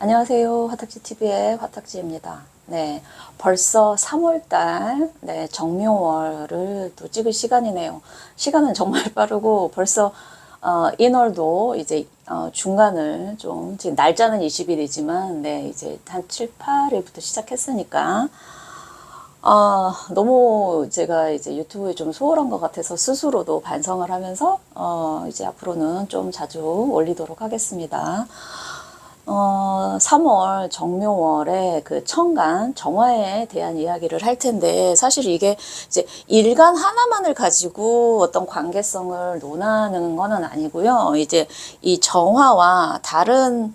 안녕하세요. 화탁지TV의 화탁지입니다. 네, 벌써 3월달, 네, 정묘월을 또 찍을 시간이네요. 시간은 정말 빠르고 벌써 인월도 이제 중간을 좀, 지금 날짜는 20일이지만, 네, 이제 한 7, 8일부터 시작했으니까, 너무 제가 이제 유튜브에 좀 소홀한 것 같아서 스스로도 반성을 하면서, 이제 앞으로는 좀 자주 올리도록 하겠습니다. 3월 정묘월에 그 청간 정화에 대한 이야기를 할 텐데, 사실 이게 이제 일간 하나만을 가지고 어떤 관계성을 논하는 거는 아니고요. 이제 이 정화와 다른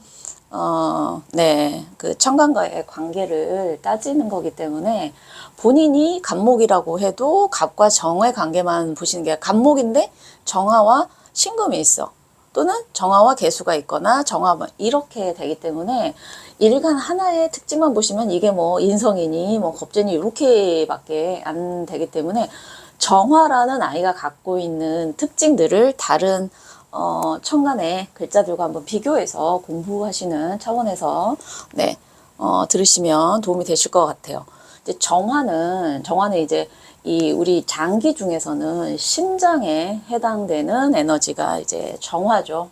네, 그 청간과의 관계를 따지는 거기 때문에 본인이 간목이라고 해도 갑과 정의 관계만 보시는 게 간목인데 정화와 신금이 있어. 또는 정화와 개수가 있거나 정화 이렇게 되기 때문에 일간 하나의 특징만 보시면 이게 뭐 인성이니 뭐 겁재니 이렇게밖에 안 되기 때문에 정화라는 아이가 갖고 있는 특징들을 다른 천간의 글자들과 한번 비교해서 공부하시는 차원에서 네, 들으시면 도움이 되실 것 같아요. 이제 정화는 이제 이 우리 장기 중에서는 심장에 해당되는 에너지가 이제 정화죠.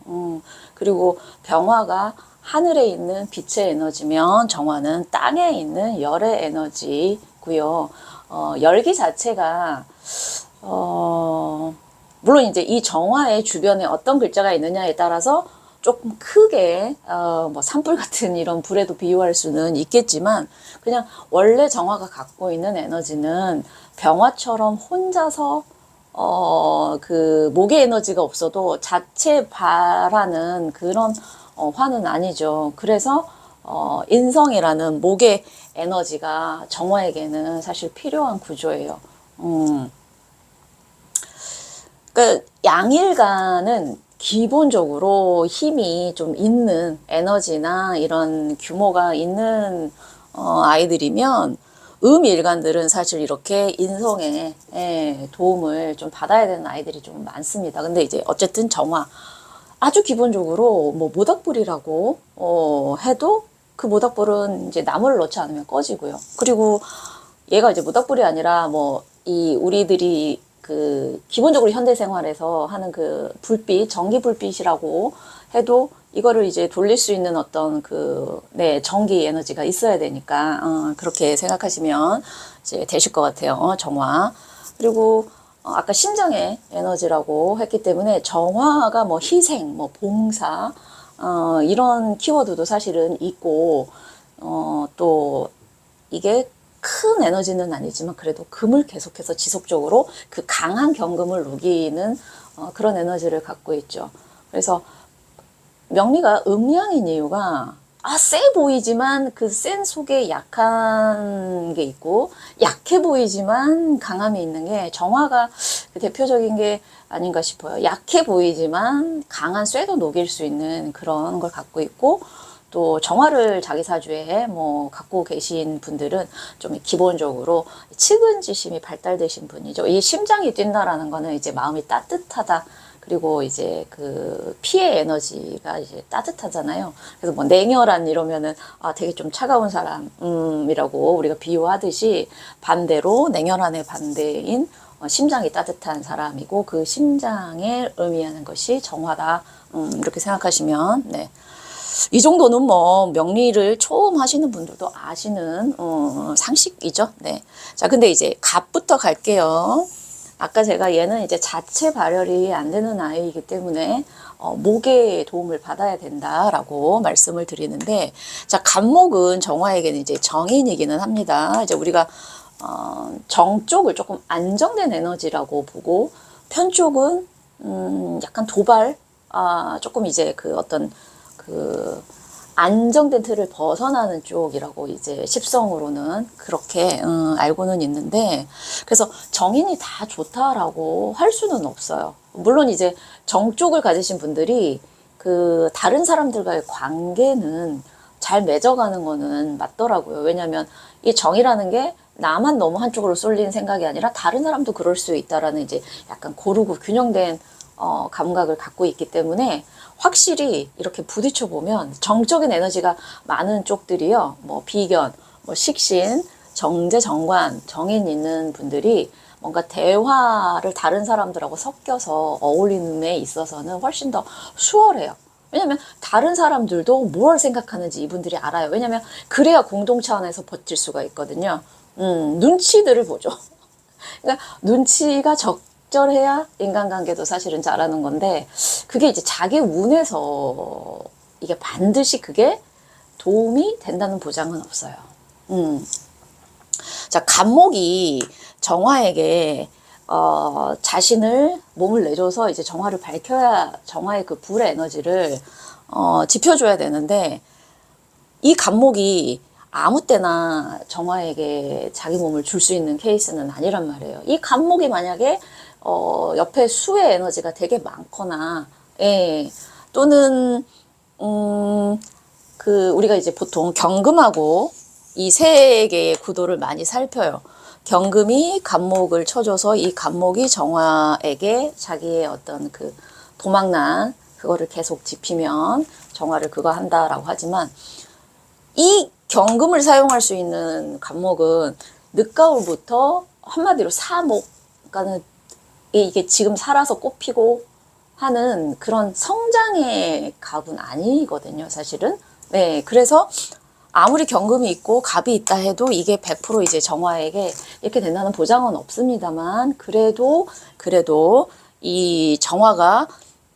그리고 병화가 하늘에 있는 빛의 에너지면 정화는 땅에 있는 열의 에너지고요. 열기 자체가 물론 이제 이 정화의 주변에 어떤 글자가 있느냐에 따라서 조금 크게 뭐 산불 같은 이런 불에도 비유할 수는 있겠지만 그냥 원래 정화가 갖고 있는 에너지는 병화처럼 혼자서 그 목의 에너지가 없어도 자체 발하는 그런 화는 아니죠. 그래서 인성이라는 목의 에너지가 정화에게는 사실 필요한 구조예요. 그러니까 양일간은 기본적으로 힘이 좀 있는 에너지나 이런 규모가 있는 아이들이면 음일간들은 사실 이렇게 인성에 도움을 좀 받아야 되는 아이들이 좀 많습니다. 근데 이제 어쨌든 정화 아주 기본적으로 뭐 모닥불이라고 해도 그 모닥불은 이제 나무를 넣지 않으면 꺼지고요. 그리고 얘가 이제 모닥불이 아니라 뭐 이 우리들이 그 기본적으로 현대 생활에서 하는 그 불빛, 전기 불빛이라고 해도 이거를 이제 돌릴 수 있는 어떤 그, 네, 전기 에너지가 있어야 되니까, 그렇게 생각하시면 이제 되실 것 같아요. 정화. 그리고, 아까 심장의 에너지라고 했기 때문에 정화가 뭐 희생, 뭐 봉사, 이런 키워드도 사실은 있고, 또 이게 큰 에너지는 아니지만 그래도 금을 계속해서 지속적으로 그 강한 경금을 누기는 그런 에너지를 갖고 있죠. 그래서 명리가 음양인 이유가 세 보이지만 그 센 속에 약한 게 있고 약해 보이지만 강함이 있는 게 정화가 그 대표적인 게 아닌가 싶어요. 약해 보이지만 강한 쇠도 녹일 수 있는 그런 걸 갖고 있고 또 정화를 자기 사주에 뭐 갖고 계신 분들은 좀 기본적으로 측은지심이 발달되신 분이죠. 이 심장이 뛴다라는 거는 이제 마음이 따뜻하다. 그리고 이제 그 피의 에너지가 이제 따뜻하잖아요. 그래서 뭐 냉혈한 이러면은 되게 좀 차가운 사람이라고 우리가 비유하듯이 반대로 냉혈한의 반대인 심장이 따뜻한 사람이고 그 심장에 의미하는 것이 정화다. 이렇게 생각하시면 네. 이 정도는 뭐 명리를 처음 하시는 분들도 아시는 상식이죠. 네. 자, 근데 이제 갑부터 갈게요. 아까 제가 얘는 이제 자체 발열이 안 되는 아이이기 때문에 목의 도움을 받아야 된다라고 말씀을 드리는데, 자, 갑목은 정화에게는 이제 정인이기는 합니다. 이제 우리가 정 쪽을 조금 안정된 에너지라고 보고, 편 쪽은 약간 도발, 조금 이제 그 어떤 그 안정된 틀을 벗어나는 쪽이라고 이제 십성으로는 그렇게 알고는 있는데, 그래서 정인이 다 좋다라고 할 수는 없어요. 물론 이제 정 쪽을 가지신 분들이 그 다른 사람들과의 관계는 잘 맺어가는 거는 맞더라고요. 왜냐하면 이 정이라는 게 나만 너무 한쪽으로 쏠리는 생각이 아니라 다른 사람도 그럴 수 있다라는 이제 약간 고르고 균형된 감각을 갖고 있기 때문에 확실히 이렇게 부딪혀 보면 정적인 에너지가 많은 쪽들이요. 뭐 비견, 뭐 식신, 정제, 정관, 정인 있는 분들이 뭔가 대화를 다른 사람들하고 섞여서 어울림에 있어서는 훨씬 더 수월해요. 왜냐면 다른 사람들도 뭘 생각하는지 이분들이 알아요. 왜냐면 그래야 공동체 안에서 버틸 수가 있거든요. 눈치들을 보죠. 그러니까 눈치가 적절해야 인간관계도 사실은 잘하는 건데, 그게 이제 자기 운에서 이게 반드시 그게 도움이 된다는 보장은 없어요. 자, 간목이 정화에게 자신을 몸을 내줘서 이제 정화를 밝혀야 정화의 그 불의 에너지를 지펴줘야 되는데, 이 간목이 아무 때나 정화에게 자기 몸을 줄 수 있는 케이스는 아니란 말이에요. 이 간목이 만약에 옆에 수의 에너지가 되게 많거나, 예, 또는 우리가 이제 보통 경금하고 이 세 개의 구도를 많이 살펴요. 경금이 간목을 쳐줘서 이 간목이 정화에게 자기의 어떤 그 도망난 그거를 계속 짚히면 정화를 그거 한다라고 하지만, 이 경금을 사용할 수 있는 간목은 늦가을부터 한마디로 사목, 그러니까는 이게 지금 살아서 꽃피고 하는 그런 성장의 갑은 아니거든요, 사실은. 네, 그래서 아무리 경금이 있고 갑이 있다 해도 이게 100% 이제 정화에게 이렇게 된다는 보장은 없습니다만, 그래도 이 정화가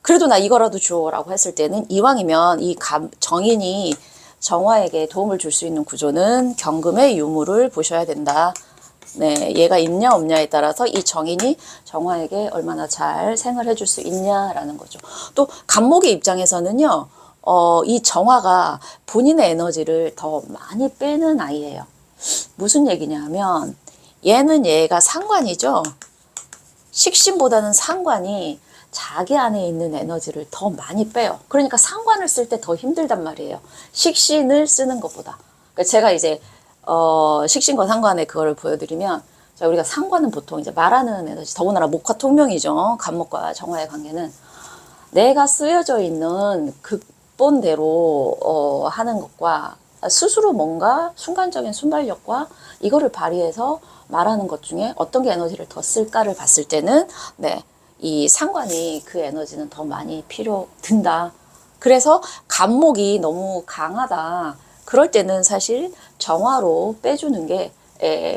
그래도 나 이거라도 줘라고 했을 때는, 이왕이면 이 정인이 정화에게 도움을 줄 수 있는 구조는 경금의 유무를 보셔야 된다. 네, 얘가 있냐 없냐에 따라서 이 정인이 정화에게 얼마나 잘 생을 해줄 수 있냐라는 거죠. 또 간목의 입장에서는요, 이 정화가 본인의 에너지를 더 많이 빼는 아이예요. 무슨 얘기냐 하면, 얘가 상관이죠. 식신보다는 상관이 자기 안에 있는 에너지를 더 많이 빼요. 그러니까 상관을 쓸 때 더 힘들단 말이에요. 식신을 쓰는 것보다. 그러니까 제가 이제 식신과 상관의 그거를 보여드리면, 자, 우리가 상관은 보통 이제 말하는 에너지, 더군다나 목화 통명이죠. 간목과 정화의 관계는 내가 쓰여져 있는 극본대로 하는 것과 스스로 뭔가 순간적인 순발력과 이거를 발휘해서 말하는 것 중에 어떤 게 에너지를 더 쓸까를 봤을 때는, 네, 이 상관이 그 에너지는 더 많이 필요 든다. 그래서 간목이 너무 강하다. 그럴 때는 사실 정화로 빼주는 게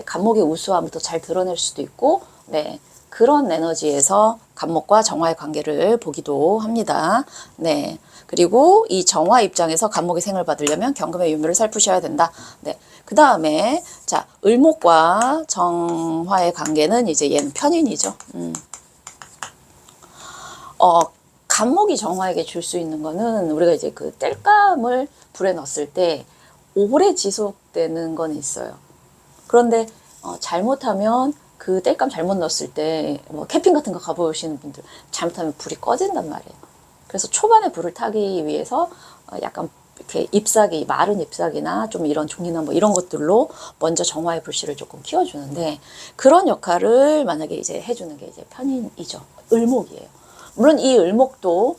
간목의 우수함을 더 잘 드러낼 수도 있고, 네, 그런 에너지에서 간목과 정화의 관계를 보기도 합니다. 네. 그리고 이 정화 입장에서 간목의 생을 받으려면 경금의 유무를 살피셔야 된다. 네. 그 다음에, 자, 을목과 정화의 관계는 이제 얘는 편인이죠. 간목이 정화에게 줄 수 있는 거는, 우리가 이제 그 땔감을 불에 넣었을 때 오래 지속되는 건 있어요. 그런데 잘못하면 그 땔감 잘못 넣었을 때, 뭐 캠핑 같은 거 가보시는 분들 잘못하면 불이 꺼진단 말이에요. 그래서 초반에 불을 타기 위해서 약간 이렇게 잎사귀, 마른 잎사귀나 좀 이런 종이나 뭐 이런 것들로 먼저 정화의 불씨를 조금 키워주는데, 그런 역할을 만약에 이제 해주는 게 이제 편인이죠. 을목이에요. 물론 이 을목도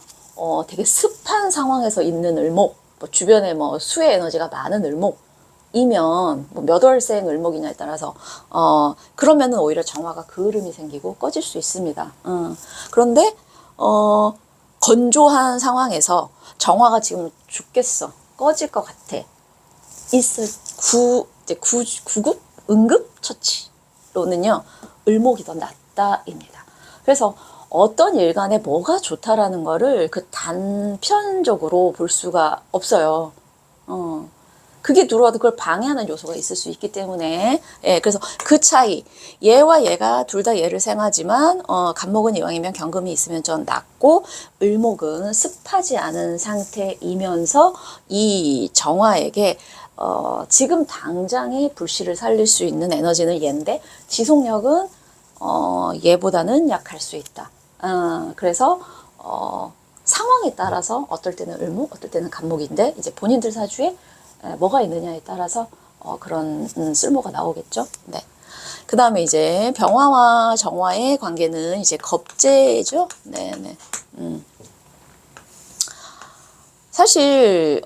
되게 습한 상황에서 있는 을목, 뭐 주변에 뭐 수의 에너지가 많은 을목이면 뭐 몇 월생 을목이냐에 따라서 그러면은 오히려 정화가 그을음이 생기고 꺼질 수 있습니다. 그런데 건조한 상황에서 정화가 지금 죽겠어, 꺼질 것 같아, 있을 이제 구급 응급 처치로는요 을목이 더 낫다입니다. 그래서 어떤 일간에 뭐가 좋다라는 거를 그 단편적으로 볼 수가 없어요. 그게 들어와도 그걸 방해하는 요소가 있을 수 있기 때문에, 예, 그래서 그 차이, 얘와 얘가 둘 다 얘를 생하지만 간목은 이왕이면 경금이 있으면 좀 낫고, 을목은 습하지 않은 상태이면서 이 정화에게 지금 당장의 불씨를 살릴 수 있는 에너지는 얘인데, 지속력은 얘보다는 약할 수 있다. 그래서 상황에 따라서 어떨 때는 을목, 어떨 때는 간목인데, 이제 본인들 사주에 뭐가 있느냐에 따라서 그런 쓸모가 나오겠죠. 네. 그 다음에 이제 병화와 정화의 관계는 이제 겁재죠. 네네. 사실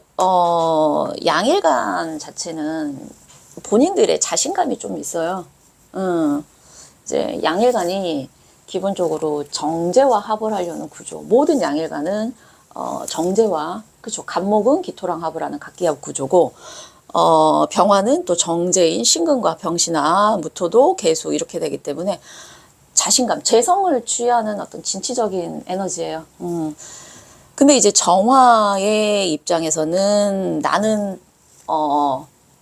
양일간 자체는 본인들의 자신감이 좀 있어요. 이제 양일간이 기본적으로 정제와 합을 하려는 구조. 모든 양일간은 정제와, 그쵸, 간목은 기토랑 합을 하는 각기합 구조고, 병화는 또 정제인 신금과 병신화, 무토도 계수 이렇게 되기 때문에 자신감, 재성을 취하는 어떤 진취적인 에너지예요. 근데 이제 정화의 입장에서는 나는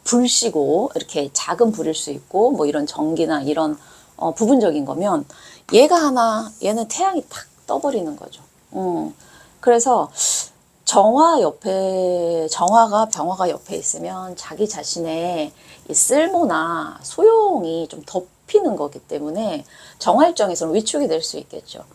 불씨고 이렇게 작은 불일 수 있고 뭐 이런 전기나 이런 부분적인 거면 얘는 태양이 탁 떠버리는 거죠. 그래서 정화가 병화가 옆에 있으면 자기 자신의 이 쓸모나 소용이 좀 덮이는 거기 때문에 정화 입장에서는 위축이 될 수 있겠죠.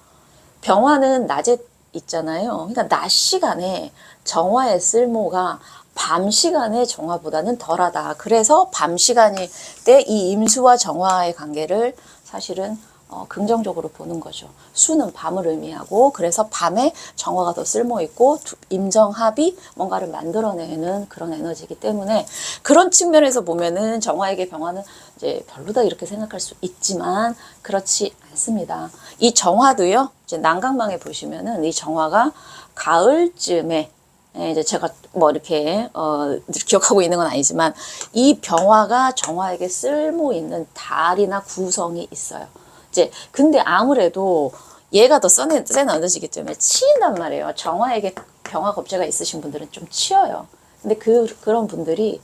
병화는 낮에 있잖아요. 그러니까 낮 시간에 정화의 쓸모가 밤 시간의 정화보다는 덜하다. 그래서 밤 시간일 때 이 임수와 정화의 관계를 사실은 긍정적으로 보는 거죠. 수는 밤을 의미하고, 그래서 밤에 정화가 더 쓸모있고 임정합이 뭔가를 만들어내는 그런 에너지이기 때문에 그런 측면에서 보면은 정화에게 병화는 이제 별로다 이렇게 생각할 수 있지만 그렇지 않습니다. 이 정화도요, 이제 난강망에 보시면은 이 정화가 가을쯤에, 이제 제가 뭐 이렇게 기억하고 있는 건 아니지만 이 병화가 정화에게 쓸모 있는 달이나 구성이 있어요. 이제 근데 아무래도 얘가 더 센 에너지이기 때문에 치인단 말이에요. 정화에게 병화 겁재가 있으신 분들은 좀 치여요. 근데 그런 분들이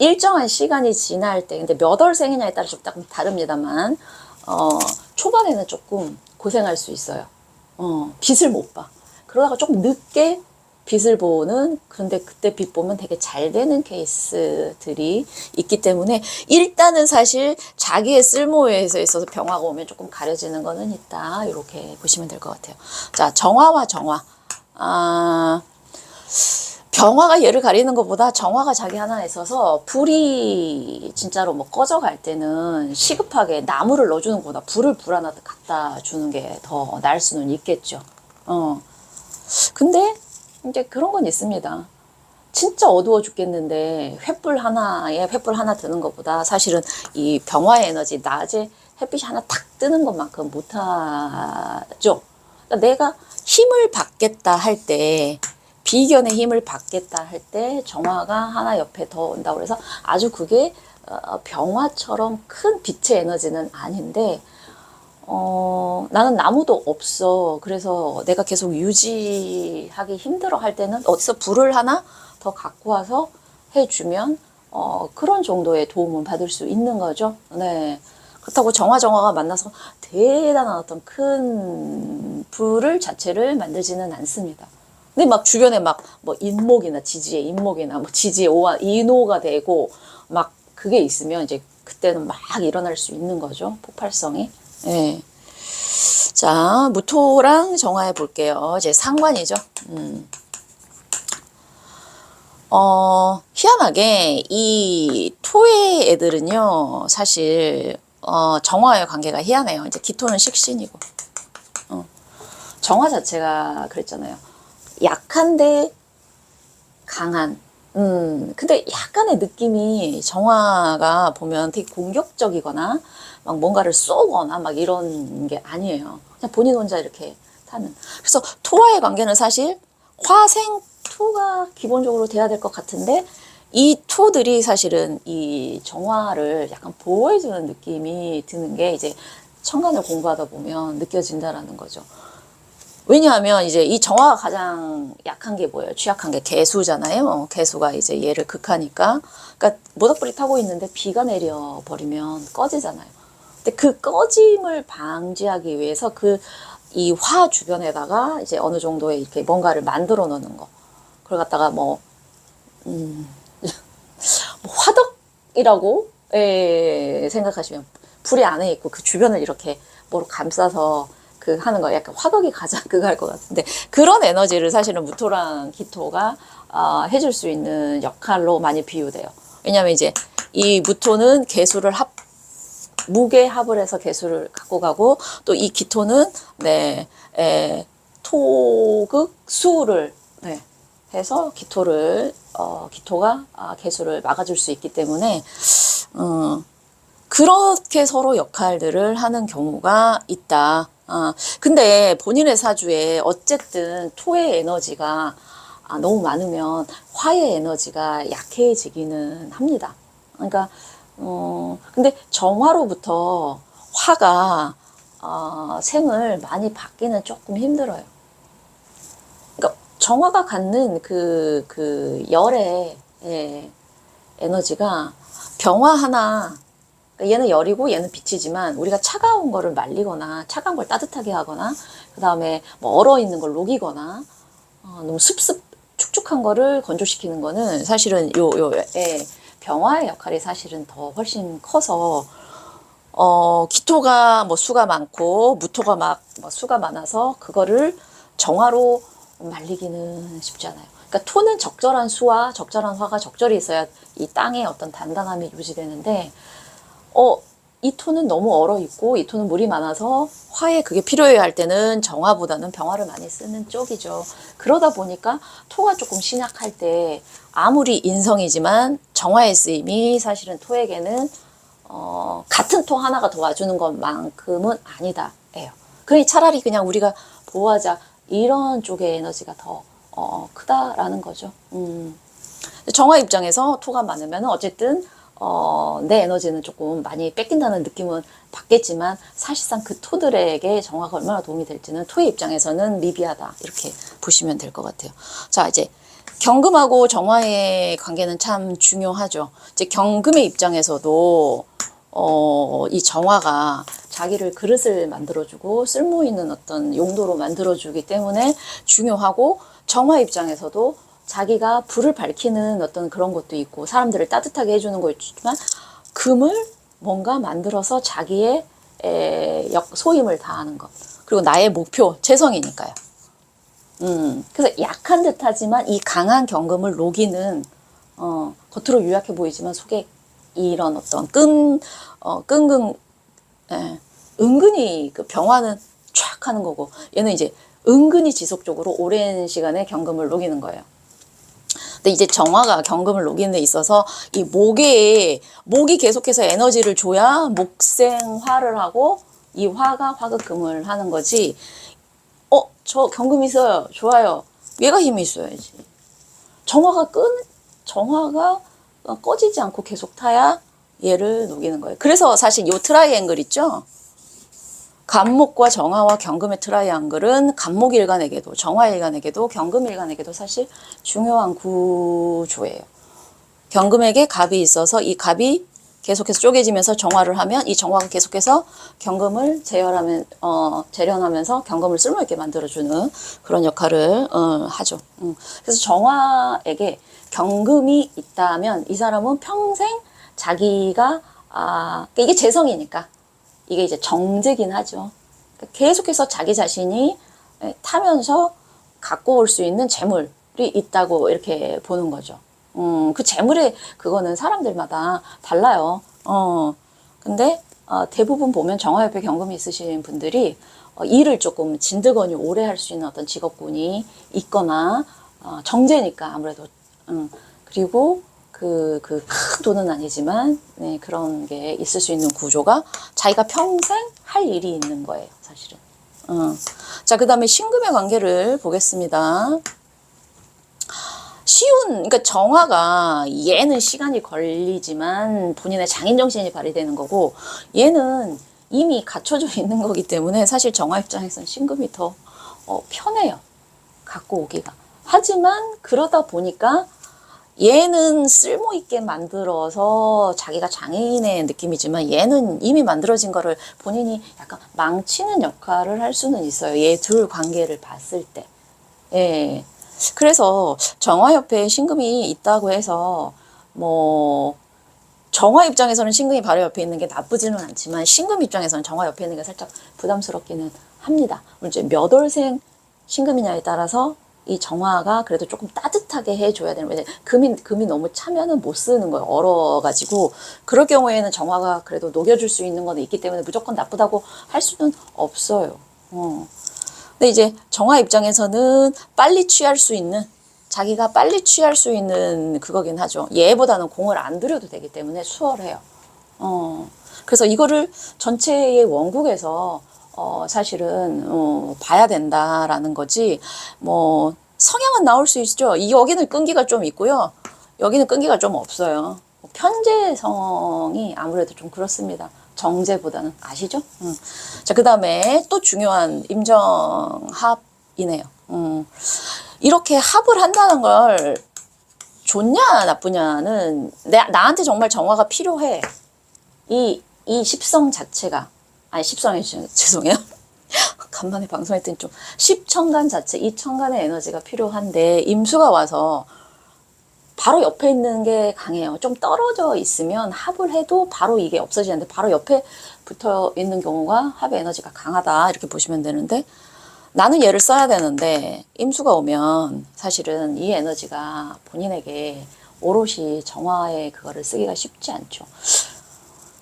일정한 시간이 지날 때, 근데 몇 월생이냐에 따라 좀 다릅니다만 초반에는 조금 고생할 수 있어요. 빛을 못 봐. 그러다가 조금 늦게 빛을 보는, 그런데 그때 빛 보면 되게 잘 되는 케이스들이 있기 때문에 일단은 사실 자기의 쓸모에 있어서 병화가 오면 조금 가려지는 거는 있다. 이렇게 보시면 될 것 같아요. 자, 정화와 정화. 병화가 얘를 가리는 것보다 정화가 자기 하나 있어서 불이 진짜로 뭐 꺼져갈 때는 시급하게 나무를 넣어주는 것보다 불 하나 갖다 주는 게 더 나을 수는 있겠죠. 근데 이제 그런 건 있습니다. 진짜 어두워 죽겠는데 횃불 하나 드는 것보다 사실은 이 병화의 에너지 낮에 햇빛이 하나 탁 뜨는 것만큼 못하죠. 그러니까 내가 힘을 받겠다 할 때, 비견의 힘을 받겠다 할 때 정화가 하나 옆에 더 온다고 그래서 아주 그게 병화처럼 큰 빛의 에너지는 아닌데, 나는 나무도 없어. 그래서 내가 계속 유지하기 힘들어 할 때는 어디서 불을 하나 더 갖고 와서 해주면, 그런 정도의 도움을 받을 수 있는 거죠. 네. 그렇다고 정화가 만나서 대단한 어떤 큰 불을 자체를 만들지는 않습니다. 근데 막 주변에 막 뭐 인목이나 지지의 인목이나 뭐 지지의 인호가 되고 막 그게 있으면 이제 그때는 막 일어날 수 있는 거죠. 폭발성이. 예. 자, 무토랑 정화해 볼게요. 이제 상관이죠. 희한하게 이 토의 애들은요, 사실 정화의 관계가 희한해요. 이제 기토는 식신이고, 정화 자체가 그랬잖아요. 약한데 강한. 근데 약간의 느낌이 정화가 보면 되게 공격적이거나 막 뭔가를 쏘거나 막 이런 게 아니에요. 그냥 본인 혼자 이렇게 타는. 그래서 토와의 관계는 사실 화생토가 기본적으로 돼야 될 것 같은데 이 토들이 사실은 이 정화를 약간 보호해주는 느낌이 드는 게 이제 천간을 공부하다 보면 느껴진다라는 거죠. 왜냐하면 이제 이 정화가 가장 약한 게 뭐예요? 취약한 게 개수잖아요. 개수가 이제 얘를 극하니까. 그러니까 모닥불이 타고 있는데 비가 내려 버리면 꺼지잖아요. 근데 그 꺼짐을 방지하기 위해서 이 화 주변에다가 이제 어느 정도의 이렇게 뭔가를 만들어 놓는 거. 그걸 갖다가 뭐 화덕이라고 생각하시면 불이 안에 있고 그 주변을 이렇게 뭐로 감싸서 하는 거 약간 화덕이 가장 그거 할 것 같은데 그런 에너지를 사실은 무토랑 기토가 해줄 수 있는 역할로 많이 비유돼요. 왜냐하면 이제 이 무토는 개수를 무게 합을 해서 개수를 갖고 가고 또 이 기토는 토극 수를 해서 기토가 개수를 막아줄 수 있기 때문에 그렇게 서로 역할들을 하는 경우가 있다. 근데 본인의 사주에 어쨌든 토의 에너지가 너무 많으면 화의 에너지가 약해지기는 합니다. 그러니까 근데 정화로부터 화가 생을 많이 받기는 조금 힘들어요. 그러니까 정화가 갖는 그 열의 에너지가 병화 하나, 그러니까 얘는 열이고 얘는 빛이지만 우리가 차가운 거를 말리거나 차가운 걸 따뜻하게 하거나 그 다음에 뭐 얼어 있는 걸 녹이거나 너무 축축한 거를 건조시키는 거는 사실은 병화의 역할이 사실은 더 훨씬 커서 기토가 뭐 수가 많고 무토가 뭐 수가 많아서 그거를 정화로 말리기는 쉽지 않아요. 그러니까 토는 적절한 수와 적절한 화가 적절히 있어야 이 땅의 어떤 단단함이 유지되는데 이 토는 너무 얼어 있고 이 토는 물이 많아서 화에 그게 필요해야 할 때는 정화보다는 병화를 많이 쓰는 쪽이죠. 그러다 보니까 토가 조금 신약할 때 아무리 인성이지만 정화의 쓰임이 사실은 토에게는 같은 토 하나가 도와주는 것만큼은 아니다 예요. 그러니 차라리 그냥 우리가 보호하자 이런 쪽의 에너지가 더 크다라는 거죠. 정화 입장에서 토가 많으면 어쨌든 내 에너지는 조금 많이 뺏긴다는 느낌은 받겠지만 사실상 그 토들에게 정화가 얼마나 도움이 될지는 토의 입장에서는 미비하다 이렇게 보시면 될 것 같아요. 자, 이제 경금하고 정화의 관계는 참 중요하죠. 이제 경금의 입장에서도 이 정화가 자기를 그릇을 만들어주고 쓸모 있는 어떤 용도로 만들어주기 때문에 중요하고 정화 입장에서도 자기가 불을 밝히는 어떤 그런 것도 있고 사람들을 따뜻하게 해주는 것도 있지만 금을 뭔가 만들어서 자기의 소임을 다하는 것 그리고 나의 목표 재성이니까요. 그래서 약한 듯하지만 이 강한 경금을 녹이는 겉으로 유약해 보이지만 속에 이런 어떤 끈끈 은근히 그 병화는 촥 하는 거고 얘는 이제 은근히 지속적으로 오랜 시간에 경금을 녹이는 거예요. 근데 이제 정화가 경금을 녹이는 데 있어서 이 목이 계속해서 에너지를 줘야 목생화를 하고 이 화가 화극금을 하는 거지. 저 경금 있어요. 좋아요. 얘가 힘이 있어야지. 정화가 꺼지지 않고 계속 타야 얘를 녹이는 거예요. 그래서 사실 요 트라이앵글 있죠? 간목과 정화와 경금의 트라이앵글은 간목일간에게도 정화일간에게도 경금일간에게도 사실 중요한 구조예요. 경금에게 갑이 있어서 이 갑이 계속해서 쪼개지면서 정화를 하면 이 정화가 계속해서 경금을 재련하면서 경금을 쓸모있게 만들어주는 그런 역할을 하죠. 그래서 정화에게 경금이 있다면 이 사람은 평생 자기가 이게 재성이니까 이게 이제 정제긴 하죠. 계속해서 자기 자신이 타면서 갖고 올 수 있는 재물이 있다고 이렇게 보는 거죠. 그 재물의 그거는 사람들마다 달라요. 근데 대부분 보면 정화협회 경금이 있으신 분들이 일을 조금 진드거니 오래 할 수 있는 어떤 직업군이 있거나 정제니까 아무래도 그리고 큰 돈은 아니지만 그런 게 있을 수 있는 구조가 자기가 평생 할 일이 있는 거예요, 사실은. 자, 그 다음에 신금의 관계를 보겠습니다. 그러니까 정화가 얘는 시간이 걸리지만 본인의 장인정신이 발휘되는 거고 얘는 이미 갖춰져 있는 거기 때문에 사실 정화 입장에서는 신금이 더 편해요. 갖고 오기가. 하지만 그러다 보니까 얘는 쓸모있게 만들어서 자기가 장애인의 느낌이지만 얘는 이미 만들어진 거를 본인이 약간 망치는 역할을 할 수는 있어요. 얘 둘 관계를 봤을 때. 예. 그래서 정화협회에 신금이 있다고 해서 뭐 정화 입장에서는 신금이 바로 옆에 있는 게 나쁘지는 않지만 신금 입장에서는 정화 옆에 있는 게 살짝 부담스럽기는 합니다. 이제 몇 월생 신금이냐에 따라서 이 정화가 그래도 조금 따뜻하게 해줘야 되는 거예요. 금이 너무 차면은 못 쓰는 거예요. 얼어가지고. 그럴 경우에는 정화가 그래도 녹여줄 수 있는 건 있기 때문에 무조건 나쁘다고 할 수는 없어요. 근데 이제 정화 입장에서는 빨리 취할 수 있는 자기가 빨리 취할 수 있는 그거긴 하죠. 얘보다는 공을 안 들여도 되기 때문에 수월해요. 그래서 이거를 전체의 원국에서 사실은 봐야 된다라는 거지. 뭐 성향은 나올 수 있죠. 여기는 끈기가 좀 있고요. 여기는 끈기가 좀 없어요. 편재성이 아무래도 좀 그렇습니다. 정제보다는. 아시죠? 자, 그 다음에 또 중요한 임정합이네요. 이렇게 합을 한다는 걸 좋냐 나쁘냐는 나한테 정말 정화가 필요해. 이 십성 자체가, 아니 십성이 죄송해요. 간만에 방송했더니 좀 십천간 자체, 이 천간의 에너지가 필요한데 임수가 와서 바로 옆에 있는 게 강해요. 좀 떨어져 있으면 합을 해도 바로 이게 없어지는데 바로 옆에 붙어 있는 경우가 합의 에너지가 강하다 이렇게 보시면 되는데, 나는 얘를 써야 되는데 임수가 오면 사실은 이 에너지가 본인에게 오롯이 정화의 그거를 쓰기가 쉽지 않죠.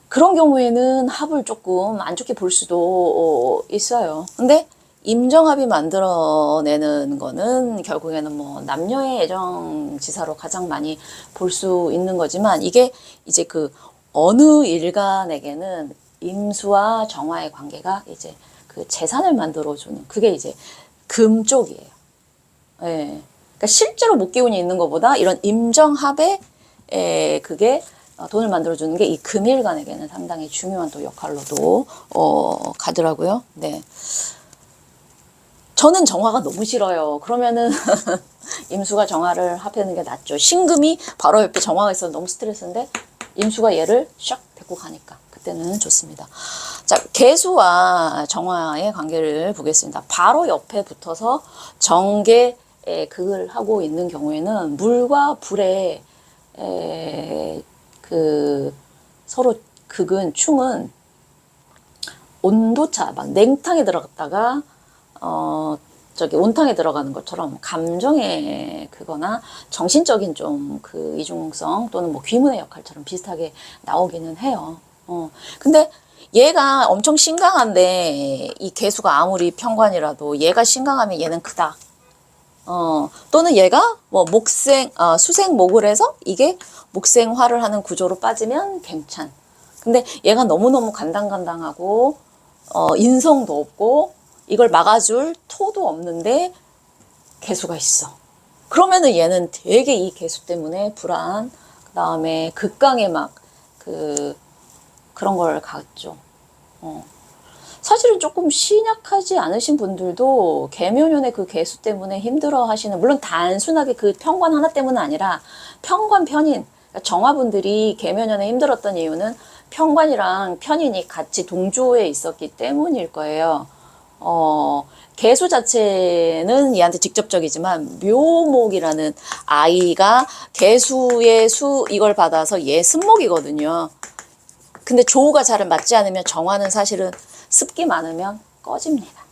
그런 경우에는 합을 조금 안 좋게 볼 수도 있어요. 근데 임정합이 만들어내는 거는 결국에는 뭐 남녀의 애정지사로 가장 많이 볼 수 있는 거지만, 이게 이제 그 어느 일간에게는 임수와 정화의 관계가 이제 그 재산을 만들어주는, 그게 이제 금 쪽이에요. 예. 그러니까 실제로 목기운이 있는 것보다 이런 임정합에 그게 돈을 만들어주는 게 이 금일간에게는 상당히 중요한 또 역할로도 가더라고요. 네. 저는 정화가 너무 싫어요. 그러면은 임수가 정화를 합하는 게 낫죠. 신금이 바로 옆에 정화가 있어서 너무 스트레스인데 임수가 얘를 샥 데리고 가니까 그때는 좋습니다. 자, 개수와 정화의 관계를 보겠습니다. 바로 옆에 붙어서 정계의 극을 하고 있는 경우에는 물과 불의 그 서로 극은 충은 온도차, 막 냉탕에 들어갔다가 저기 온탕에 들어가는 것처럼 감정의 그거나 정신적인 좀 그 이중성 또는 뭐 귀문의 역할처럼 비슷하게 나오기는 해요. 근데 얘가 엄청 신강한데 이 개수가 아무리 편관이라도 얘가 신강하면 얘는 크다. 또는 얘가 뭐 수생목을 해서 이게 목생화를 하는 구조로 빠지면 괜찮. 근데 얘가 너무너무 간당간당하고 인성도 없고 이걸 막아줄 토도 없는데 개수가 있어. 그러면은 얘는 되게 이 개수 때문에 불안, 그 다음에 극강에 막 그런 걸 갖죠. 사실은 조금 신약하지 않으신 분들도 계묘년의 그 개수 때문에 힘들어 하시는, 물론 단순하게 그 편관 하나 때문은 아니라 편관 편인, 그러니까 정화분들이 계묘년에 힘들었던 이유는 편관이랑 편인이 같이 동조에 있었기 때문일 거예요. 개수 자체는 얘한테 직접적이지만 묘목이라는 아이가 개수의 이걸 받아서 얘 습목이거든요. 근데 조우가 잘 맞지 않으면 정화는 사실은 습기 많으면 꺼집니다.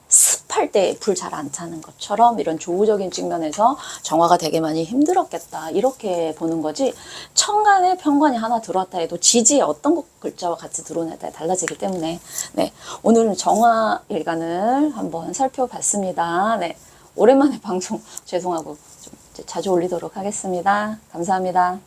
습할 때 불 잘 안 타는 것처럼 이런 조우적인 측면에서 정화가 되게 많이 힘들었겠다 이렇게 보는 거지, 천간에 편관이 하나 들어왔다 해도 지지에 어떤 글자와 같이 들어오냐에 따라 달라지기 때문에, 네, 오늘은 정화 일간을 한번 살펴봤습니다. 네, 오랜만에 방송 죄송하고 좀 자주 올리도록 하겠습니다. 감사합니다.